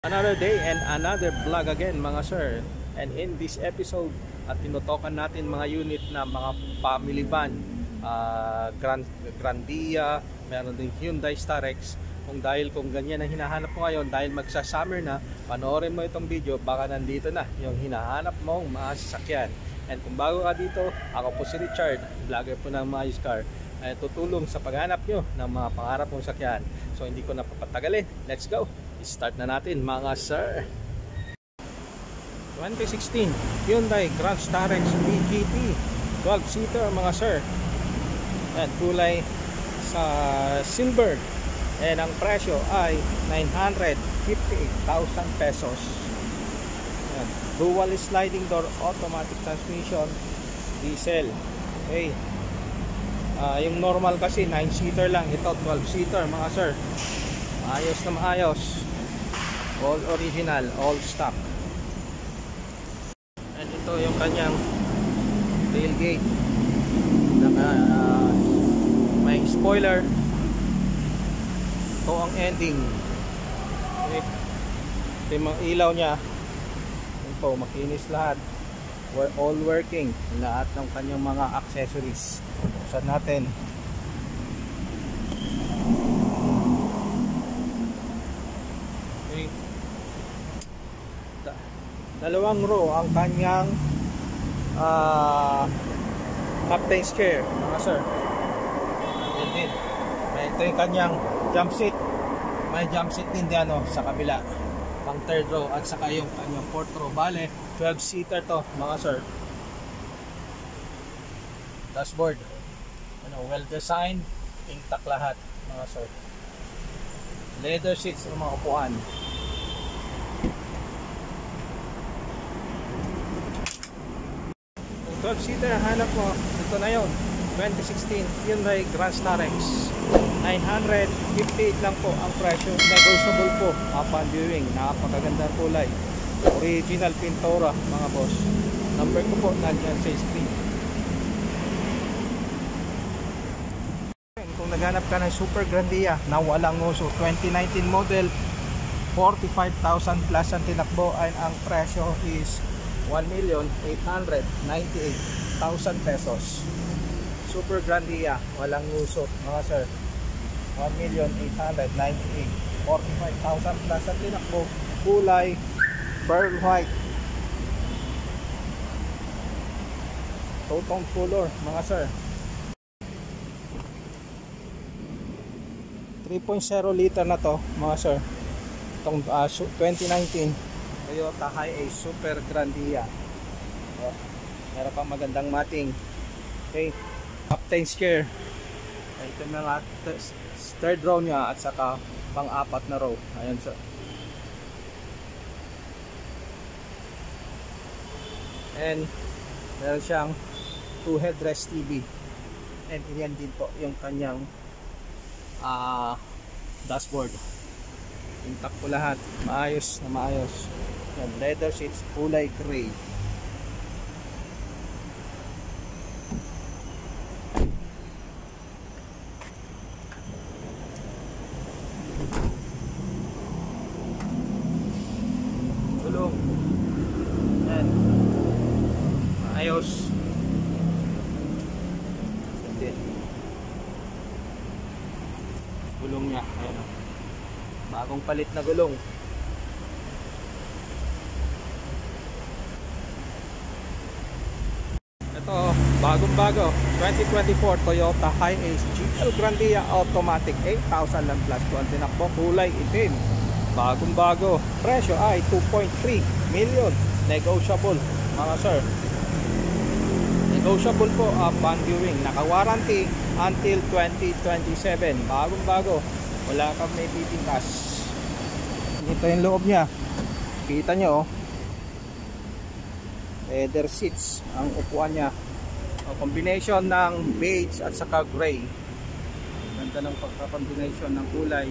Another day and another vlog again mga sir. And in this episode at tinutokan natin mga unit na mga family van, Grandia, meron din Hyundai Starex. Kung ganyan ang hinahanap mo ngayon dahil magsa-summer na, panoorin mo itong video, baka nandito na yung hinahanap mong mga sasakyan. And kung bago ka dito, ako po si Richard, vlogger po ng mga used car, ay tutulong sa paghanap nyo ng mga pangarap mong sasakyan. So hindi ko na papatagalin, let's go! Start na natin mga sir. 2016 Hyundai Grand Starex VGT 12-seater mga sir. At kulay sa silver. And ang presyo ay 958,000 pesos. Ayan. Dual sliding door automatic transmission, diesel. Okay. Yung normal kasi 9-seater lang, ito 12-seater mga sir. Maayos na maayos. All original, all stock. And ito yung kanyang tailgate. May spoiler. Ito ang ending. Okay. Ito yung mga ilaw nya. Ito, makinis lahat. We're all working. Lahat ng kanyang mga accessories. Buksan natin. Dalawang row ang kanyang captain's chair mga sir. Ito yung kanyang jump seat. May jump seat din diyan sa kabila, pang third row, at saka yung kanyang fourth row. Bale 12-seater to mga sir. Dashboard well designed, intact lahat mga sir. Leather seats ng mga upuan. 12-seater hanap mo, ito na yun. 2016 Hyundai Grand Starex, 958 lang po ang presyo. Negotiable po upon viewing. Napakagandang kulay, original pintura mga boss. Number ko po nandiyan sa screen. Kung naghanap ka ng Super Grandia na walang nguso, 2019 model, 45,000 plus ang tinakbo, ay ang presyo is 1,898,000 pesos. Super Grandia, walang nguso mga sir. 1,898,000, 45,000 plus ang tinakbo, kulay pearl white, two-tone color mga sir. 3.0 liter na to mga sir. Itong 2019 Toyota Hiace Super Grandia. Meron pang magandang mating. Okay, captain's chair. Ito yung mga third row nya at saka pang-apat na row. Ayan sir. And meron siyang 2 headrest TV. And yan din po yung kanyang dashboard. Intact po lahat. Maayos na maayos. Yan, leather seats, kulay gray. Gulong. Yan. Maayos. Yan. Gulong niya. Ayan. Bagong palit na gulong. Ito, bagong-bago, 2024 Toyota Hiace GL Grandia Automatic, 8,000 lang plus. Ang tinakbo, kulay itim. Bagong-bago. Presyo ay 2.3 million. Negotiable mga sir. Negotiable po upon viewing. Naka-warranty until 2027. Bagong-bago. Wala kang may pipintas. Ito yung loob niya. Kita nyo leather seats ang upuan niya. Combination ng beige at saka gray. Ganda ng pagka-combination ng kulay.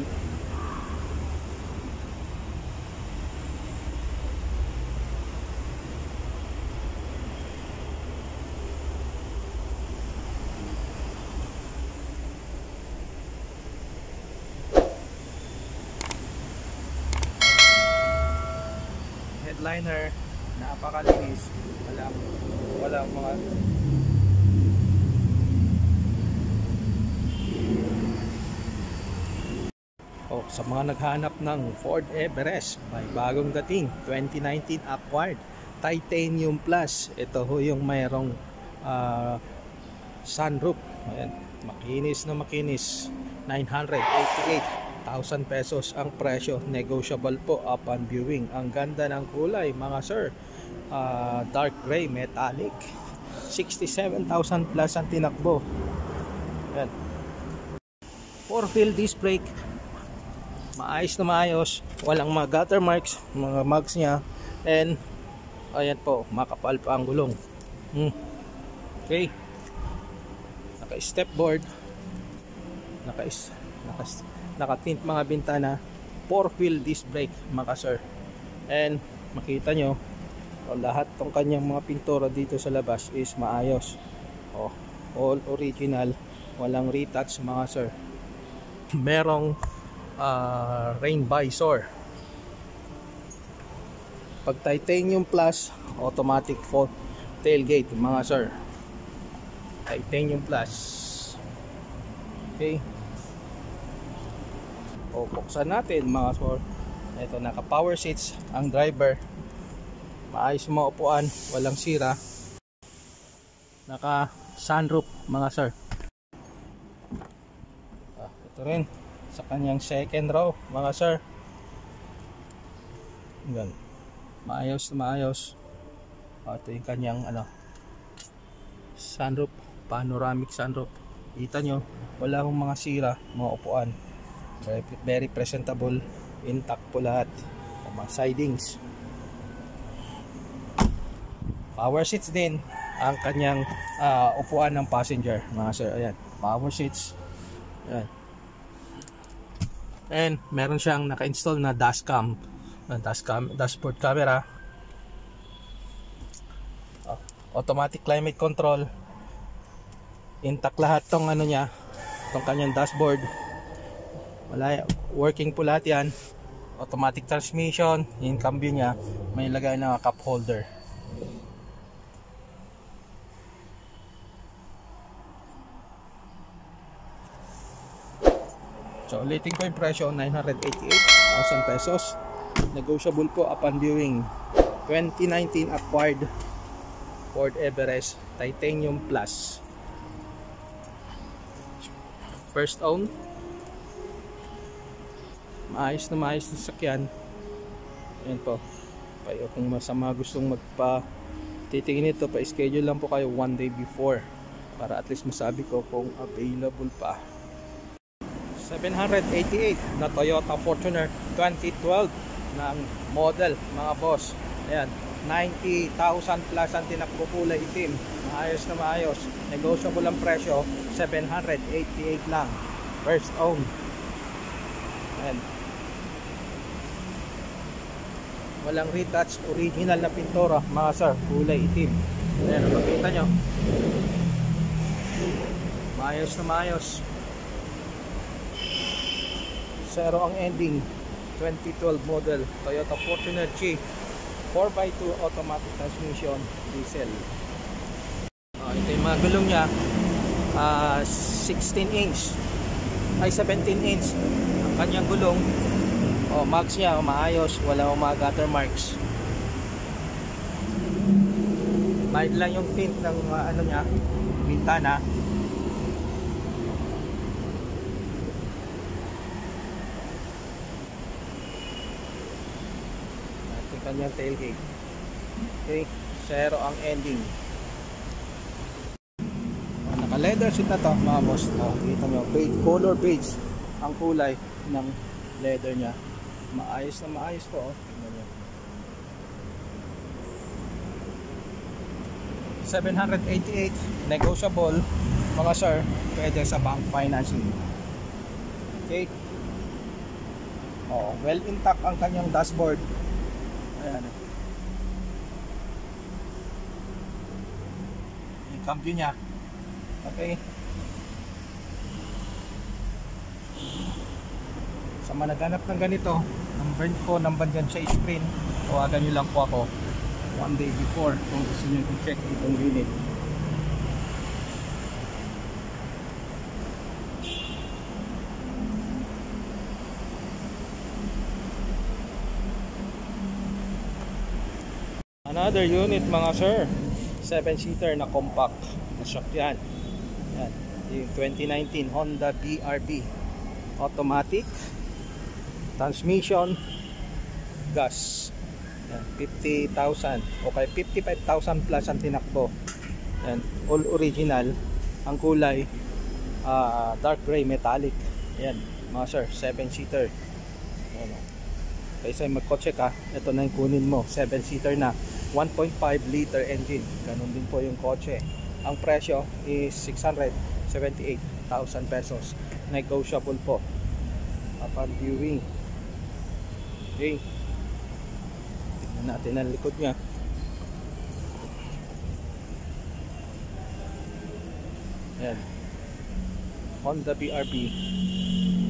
headliner, napakalinis, walang mga sa mga naghanap ng Ford Everest, may bagong dating 2019 acquired Titanium Plus. Ito ho yung mayroong sunroof. Ayan, makinis na makinis. 988,000 pesos ang presyo, negotiable po upon viewing. Ang ganda ng kulay mga sir, dark gray metallic. 67,000 plus ang tinakbo. Ayan. 4-wheel disc brake, maayos na maayos, walang mga gutter marks, mga marks nya, and ayan po, makapal pa ang gulong. Okay, naka step board, naka tint mga bintana, 4-wheel disc brake mga sir. And makita nyo, lahat tong kanyang mga pintura dito sa labas is maayos, all original, walang retouch mga sir. Merong rain visor. Pag Titanium Plus, automatic fault tailgate mga sir. Titanium Plus. Okay, buksan natin mga sir. Ito, naka power seats ang driver, maayos mga upuan, walang sira, naka sunroof mga sir. Ito rin sa kanyang second row mga sir. Yan, maayos na maayos. Ito yung kanyang sunroof, panoramic sunroof. Kita nyo, wala akong mga sira, mga upuan, very presentable, intact po lahat. Mga sidings, power seats din ang kanyang upuan ng passenger mga sir. Ayan, power seats. Ayan. And meron siyang naka-install na dashcam, dashboard camera, automatic climate control, intact lahat tong niya, tong kanyang dashboard, wala, working po lahat yan. Automatic transmission, yung cambio niya, may lagay na cup holder. So ulitin ko yung presyo, 988,000 pesos, negotiable po upon viewing. 2019 acquired Ford Everest Titanium Plus, first own, maayos na sasakyan. Ayan po, kayo kung masama gustong titingin ito, pa-schedule lang po kayo 1 day before para at least masabi ko kung available pa. 788 na Toyota Fortuner 2012 ng model mga boss. Ayan, 90,000 plus ang tinakbo, kulay itim, maayos na maayos, negotiable ang presyo, 788 lang, first own. Ayan, walang retouch, original na pintura mga sir, kulay itim. Ayan, makita nyo, maayos na maayos. Zero ang ending, 2012 model Toyota Fortuner G, 4x2 automatic transmission, diesel. Ito yung mga gulong nya, 16 inch ay 17 inch ang kanyang gulong. Mags nya, maayos, wala mga gutter marks. Mild lang yung tint ng nya, bintana. Kanyang tailgate. Okay, zero ang ending. Naka leather seat na to mga boss. Kita nyo, beige, color beige ang kulay ng leather nya, maayos na maayos po. Tingnan nyo, 788, negotiable mga sir, pwede sa bank financing. Okay, well intact ang kanyang dashboard. Ayan, yung cambio nya. Okay, sa mga naghanap ng ganito, ng burn ko naman dyan sa screen, tawagan nyo lang po ako one day before kung gusto nyo i-check itong unit. Another unit mga sir, 7-seater na compact na sasakyan. Yan, yung 2019 Honda BRV automatic transmission, gas. Yan, 50,000 o kaya 55,000 plus ang tinakbo. Yan, all original. Ang kulay dark gray metallic. Yan mga sir, 7-seater. Kaysa magkotse ka, ito na yung kunin mo. 7-seater na 1.5 liter engine. Ganun din po yung kotse. Ang presyo is 678,000 pesos. Negotiable po upon viewing. Okay, tignan natin ang likod nya. Yan, Honda BRV.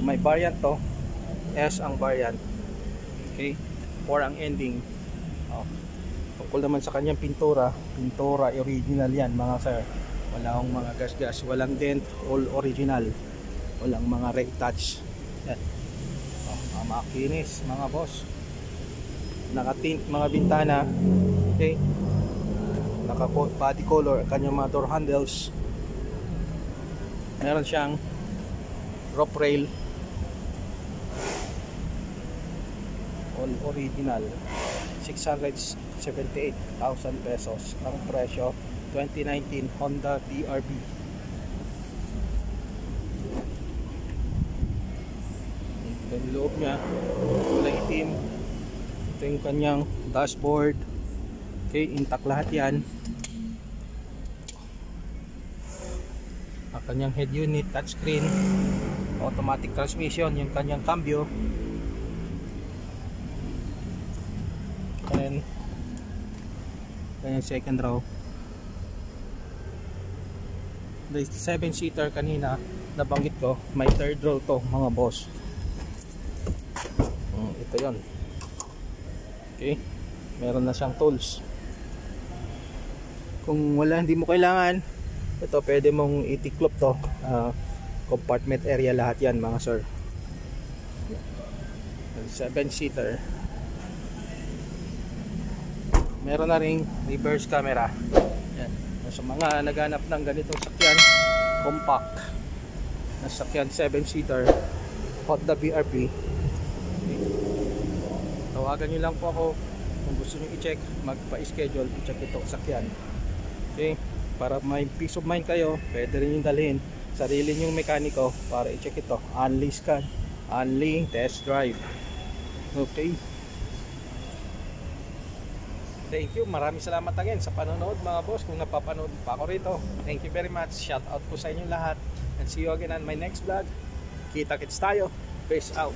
May variant to, S ang variant. Okay, 4 ang ending. Tungkol naman sa kanyang pintura original yan mga sir. Wala akong mga gas-gas, walang dent, all original. Walang mga retouch. Yan, makinis mga boss. Naka-tint mga bintana. Okay, naka-body color kanyang mga door handles. Meron siyang rope rail, all original. 678,000 pesos ang presyo. 2019 Honda BRV. Ito yung loob nya, kulay itim. Ito yung kanyang dashboard. Okay, intact lahat yan. Ang kanyang head unit, touchscreen, automatic transmission, yung kanyang cambio. And kanyang second row. The 7-seater kanina nabanggit ko, may third row to mga boss. Ito yon. Okay, meron na siyang tools. Kung wala, hindi mo kailangan ito, pwede mong itiklop to. Compartment area lahat yan mga sir. 7-seater. Meron na ring reverse camera. Yan. Sa mga naghanap ng ganitong sakyan, compact na sakyan, 7-seater Honda BRV, tawagan nyo lang po ako kung gusto nyo i-check, magpa-schedule, i-check itong sakyan. Okay, para may peace of mind kayo, pwede rin yung dalhin sarili nyong mekaniko para i-check ito. Only scan, only test drive. Okay, thank you. Maraming salamat again sa panonood mga boss. Kung napapanood pa ako rito, thank you very much. Shout out po sa inyo lahat. And see you again on my next vlog. Kita-kits tayo. Peace out.